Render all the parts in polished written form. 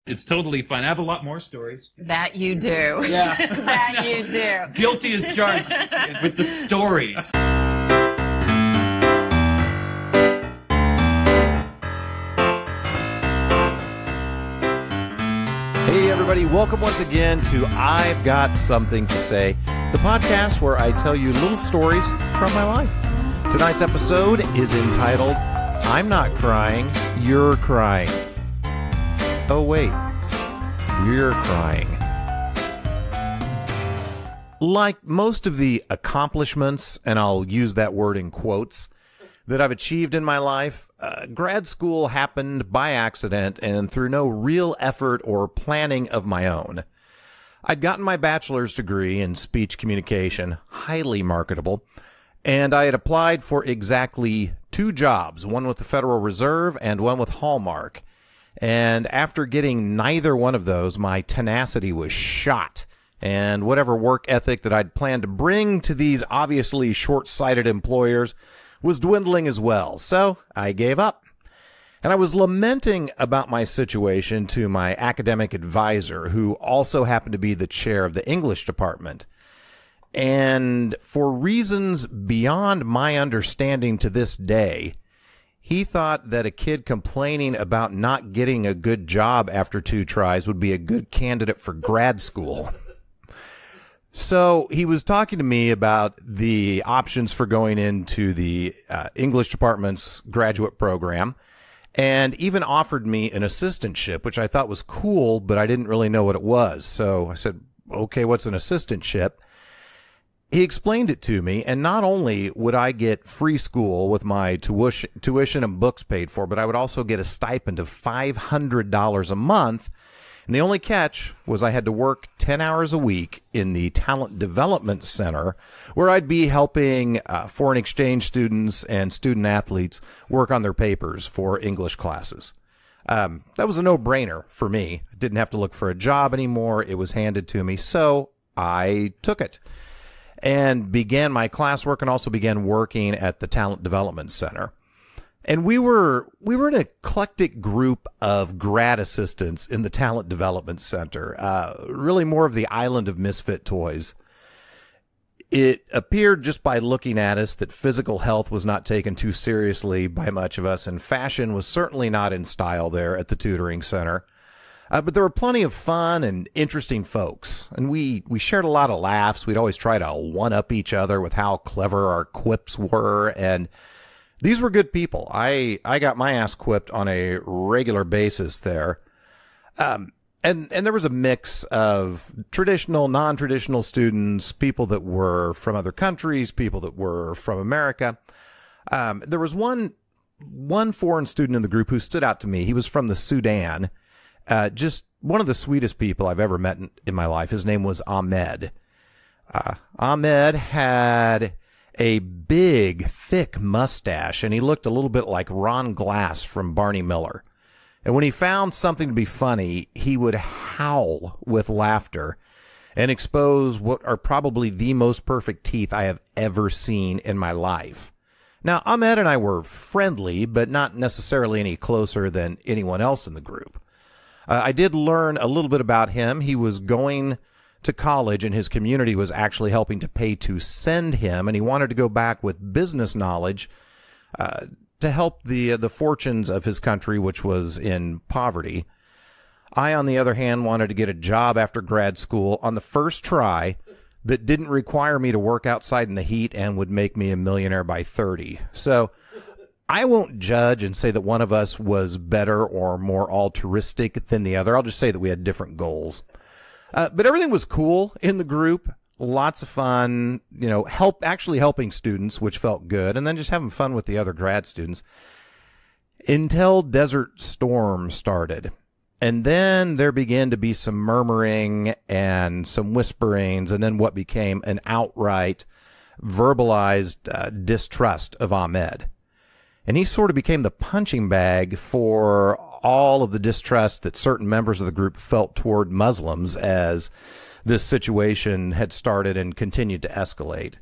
It's totally fine. I have a lot more stories. That you do. Yeah. That you do. Guilty as charged with the stories. Hey everybody, welcome once again to I've Got Something to Say, the podcast where I tell you little stories from my life. Tonight's episode is entitled, I'm Not Crying, You're Crying. Oh wait, you're crying. Like most of the accomplishments, and I'll use that word in quotes, that I've achieved in my life, grad school happened by accident and through no real effort or planning of my own. I'd gotten my bachelor's degree in speech communication, highly marketable, and I had applied for exactly 2 jobs, one with the Federal Reserve and one with Hallmark. And after getting neither one of those, my tenacity was shot. And whatever work ethic that I'd planned to bring to these obviously short-sighted employers was dwindling as well, so I gave up. And I was lamenting about my situation to my academic advisor, who also happened to be the chair of the English department. And for reasons beyond my understanding to this day, he thought that a kid complaining about not getting a good job after 2 tries would be a good candidate for grad school. So he was talking to me about the options for going into the English department's graduate program and even offered me an assistantship, which I thought was cool, but I didn't really know what it was. So I said, okay, what's an assistantship? He explained it to me, and not only would I get free school with my tuition and books paid for, but I would also get a stipend of $500 a month. And the only catch was I had to work 10 hours a week in the Talent Development Center, where I'd be helping foreign exchange students and student athletes work on their papers for English classes. That was a no-brainer for me. I didn't have to look for a job anymore. It was handed to me, so I took it and began my classwork and also began working at the Talent Development Center. And we were an eclectic group of grad assistants in the Talent Development Center, really more of the island of misfit toys. It appeared just by looking at us that physical health was not taken too seriously by much of us, and fashion was certainly not in style there at the tutoring center. But there were plenty of fun and interesting folks, and we shared a lot of laughs. We'd always try to one-up each other with how clever our quips were, and these were good people. I got my ass quipped on a regular basis there. And there was a mix of traditional, non-traditional students, people that were from other countries, people that were from America. There was one foreign student in the group who stood out to me. He was from the Sudan. Just one of the sweetest people I've ever met in my life. His name was Ahmed. Ahmed had a big, thick mustache, and he looked a little bit like Ron Glass from Barney Miller. And when he found something to be funny, he would howl with laughter and expose what are probably the most perfect teeth I have ever seen in my life. Now, Ahmed and I were friendly, but not necessarily any closer than anyone else in the group. I did learn a little bit about him. He was going to college, and his community was actually helping to pay to send him, and he wanted to go back with business knowledge to help the fortunes of his country, which was in poverty. I, on the other hand, wanted to get a job after grad school on the first try that didn't require me to work outside in the heat and would make me a millionaire by 30. So I won't judge and say that one of us was better or more altruistic than the other. I'll just say that we had different goals. But everything was cool in the group. Lots of fun, actually helping students, which felt good, and then just having fun with the other grad students until Desert Storm started. And then there began to be some murmuring and some whisperings, and then what became an outright verbalized distrust of Ahmed. And he sort of became the punching bag for all of the distrust that certain members of the group felt toward Muslims as this situation had started and continued to escalate.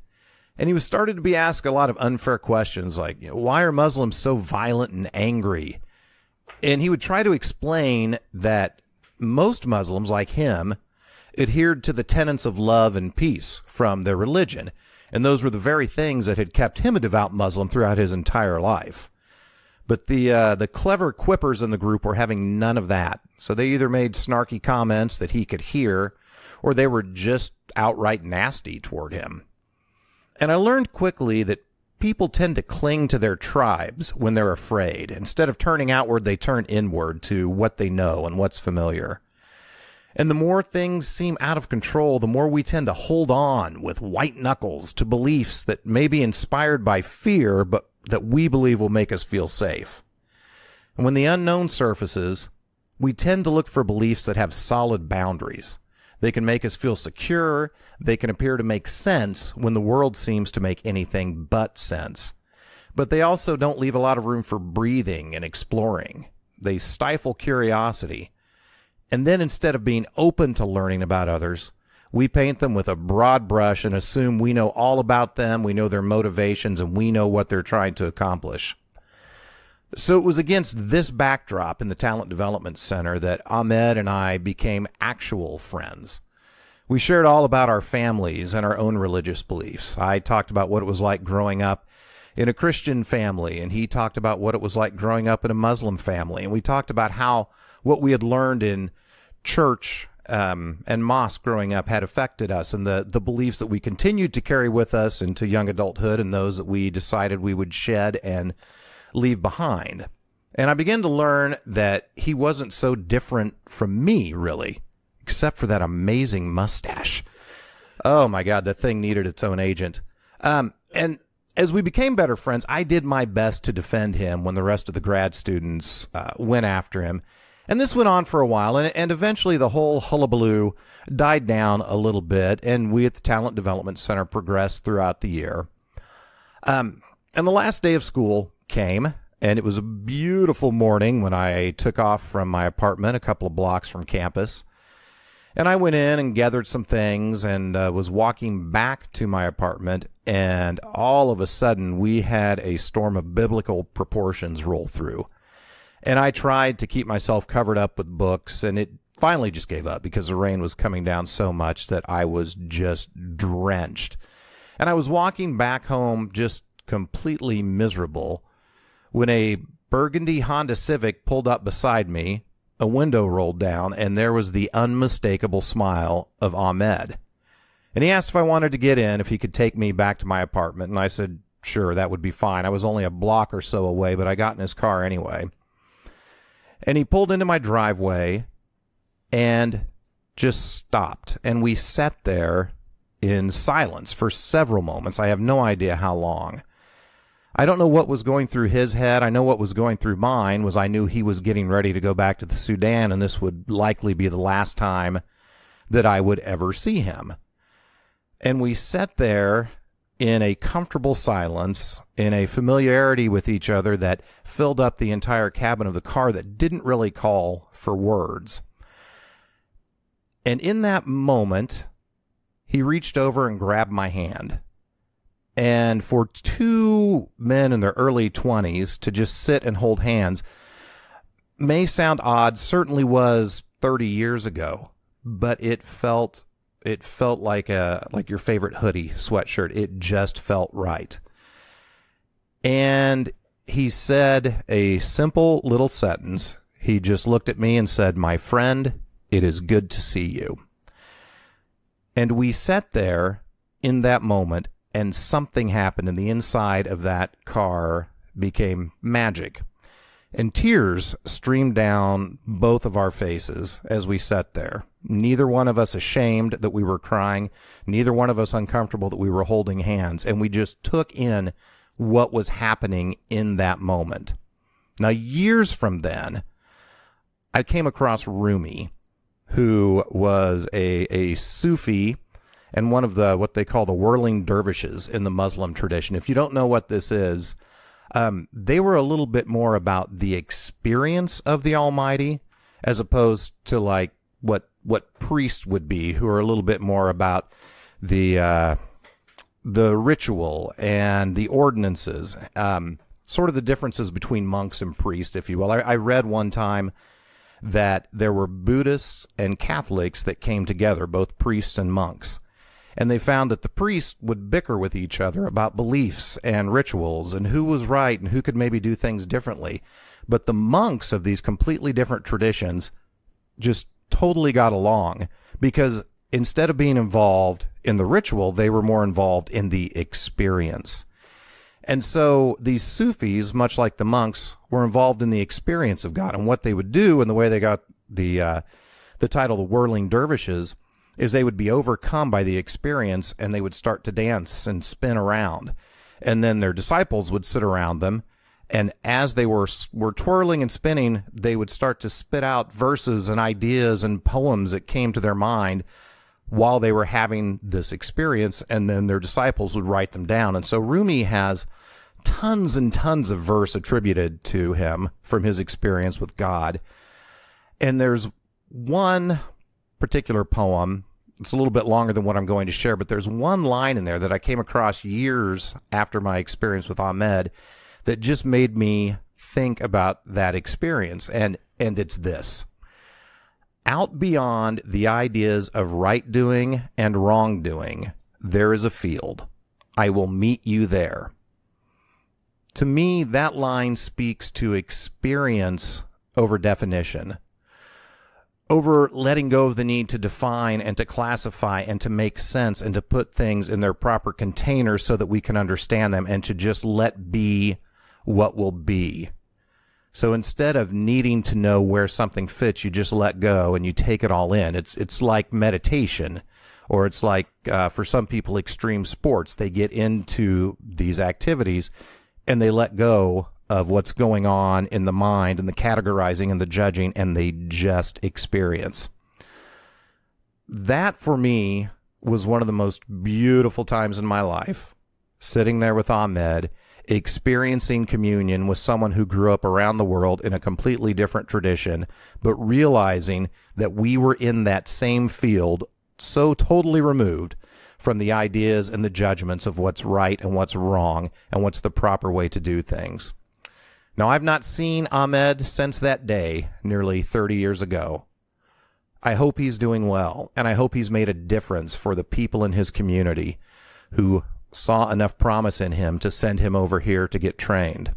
And he was started to be asked a lot of unfair questions like, why are Muslims so violent and angry? And he would try to explain that most Muslims, like him, adhered to the tenets of love and peace from their religion, and those were the very things that had kept him a devout Muslim throughout his entire life. But the clever quippers in the group were having none of that, so they either made snarky comments that he could hear, or they were just outright nasty toward him. And I learned quickly that people tend to cling to their tribes when they're afraid. Instead of turning outward, they turn inward to what they know and what's familiar. And the more things seem out of control, the more we tend to hold on with white knuckles to beliefs that may be inspired by fear, but that we believe will make us feel safe. And when the unknown surfaces, we tend to look for beliefs that have solid boundaries. They can make us feel secure. They can appear to make sense when the world seems to make anything but sense. But they also don't leave a lot of room for breathing and exploring. They stifle curiosity. And then instead of being open to learning about others, we paint them with a broad brush and assume we know all about them, we know their motivations, and we know what they're trying to accomplish. So it was against this backdrop in the Talent Development Center that Ahmed and I became actual friends. We shared all about our families and our own religious beliefs. I talked about what it was like growing up in a Christian family, and he talked about what it was like growing up in a Muslim family. And we talked about how what we had learned in church and mosque growing up had affected us, and the beliefs that we continued to carry with us into young adulthood, and those that we decided we would shed and leave behind. And I began to learn that he wasn't so different from me, really, except for that amazing mustache. Oh my God, that thing needed its own agent. And as we became better friends, I did my best to defend him when the rest of the grad students went after him. And this went on for a while, and eventually the whole hullabaloo died down a little bit, and we at the Talent Development Center progressed throughout the year. And the last day of school came, and it was a beautiful morning when I took off from my apartment a couple of blocks from campus. And I went in and gathered some things and was walking back to my apartment, and all of a sudden we had a storm of biblical proportions roll through. And I tried to keep myself covered up with books, and it finally just gave up because the rain was coming down so much that I was just drenched. And I was walking back home just completely miserable when a burgundy Honda Civic pulled up beside me, a window rolled down, and there was the unmistakable smile of Ahmed. And he asked if I wanted to get in, if he could take me back to my apartment, and I said, sure, that would be fine. I was only a block or so away, but I got in his car anyway. And he pulled into my driveway and just stopped. And we sat there in silence for several moments. I have no idea how long. I don't know what was going through his head. I know what was going through mine was I knew he was getting ready to go back to the Sudan, and this would likely be the last time that I would ever see him. And we sat there in a comfortable silence, in a familiarity with each other that filled up the entire cabin of the car that didn't really call for words. And in that moment, he reached over and grabbed my hand. And for two men in their early 20s to just sit and hold hands may sound odd, certainly was 30 years ago, but it felt like your favorite hoodie sweatshirt. It just felt right. And he said a simple little sentence. He just looked at me and said, "My friend, it is good to see you." And we sat there in that moment, and something happened, and the inside of that car became magic. And tears streamed down both of our faces as we sat there. Neither one of us ashamed that we were crying, neither one of us uncomfortable that we were holding hands, and we just took in what was happening in that moment. Now, years from then, I came across Rumi, who was a Sufi and one of the what they call the whirling dervishes in the Muslim tradition. If you don't know what this is, they were a little bit more about the experience of the Almighty as opposed to like what priests would be, who are a little bit more about the ritual and the ordinances, sort of the differences between monks and priests, if you will. I read one time that there were Buddhists and Catholics that came together, both priests and monks. And they found that the priests would bicker with each other about beliefs and rituals and who was right and who could maybe do things differently. But the monks of these completely different traditions just totally got along, because instead of being involved in the ritual, they were more involved in the experience. And so these Sufis, much like the monks, were involved in the experience of God. And what they would do, and the way they got the title, the Whirling Dervishes, is they would be overcome by the experience, and they would start to dance and spin around. And then their disciples would sit around them, and as they were twirling and spinning, they would start to spit out verses and ideas and poems that came to their mind while they were having this experience, and then their disciples would write them down. And so Rumi has tons and tons of verse attributed to him from his experience with God. And there's one particular poem, it's a little bit longer than what I'm going to share, but there's one line in there that I came across years after my experience with Ahmed that just made me think about that experience. And it's this: out beyond the ideas of right doing and wrongdoing, there is a field. I will meet you there. To me, that line speaks to experience over definition, over letting go of the need to define and to classify and to make sense and to put things in their proper containers so that we can understand them, and to just let be what will be. So instead of needing to know where something fits, you just let go and you take it all in. It's like meditation, or it's like, for some people, extreme sports. They get into these activities and they let go of what's going on in the mind and the categorizing and the judging, and they just experience. That, for me, was one of the most beautiful times in my life, sitting there with Ahmed, experiencing communion with someone who grew up around the world in a completely different tradition, but realizing that we were in that same field, so totally removed from the ideas and the judgments of what's right and what's wrong and what's the proper way to do things. Now, I've not seen Ahmed since that day, nearly 30 years ago. I hope he's doing well, and I hope he's made a difference for the people in his community who saw enough promise in him to send him over here to get trained.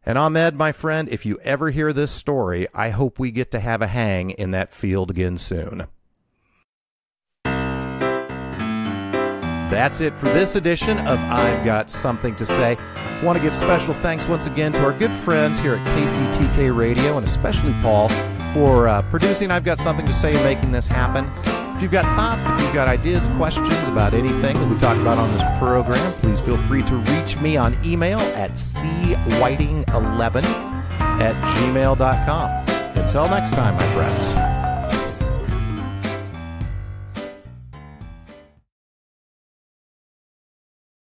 And Ahmed, my friend, if you ever hear this story, I hope we get to have a hang in that field again soon. That's it for this edition of I've Got Something to Say. I want to give special thanks once again to our good friends here at KCTK Radio, and especially Paul for producing I've Got Something to Say and making this happen. If you've got thoughts, if you've got ideas, questions about anything that we talk about on this program, please feel free to reach me on email at cwhiting11@gmail.com. Until next time, my friends.